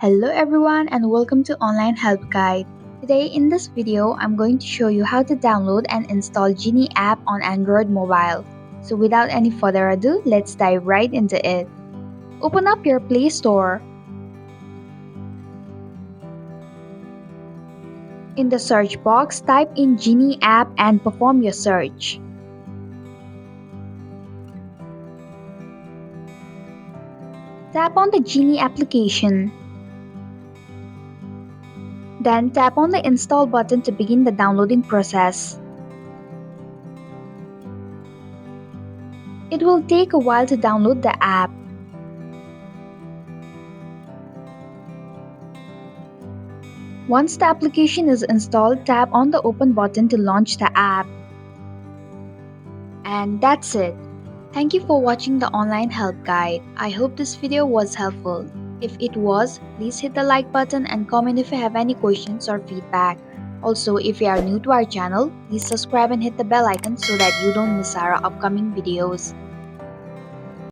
Hello everyone and welcome to Online Help Guide. Today in this video, I'm going to show you how to download and install Geenie app on Android mobile. So without any further ado, let's dive right into it. Open up your Play Store. In the search box, type in Geenie app and perform your search. Tap on the Geenie application. Then tap on the install button to begin the downloading process. It will take a while to download the app. Once the application is installed, tap on the open button to launch the app. And that's it. Thank you for watching the online help guide. I hope this video was helpful. If it was, please hit the like button and comment if you have any questions or feedback. Also, if you are new to our channel, please subscribe and hit the bell icon so that you don't miss our upcoming videos.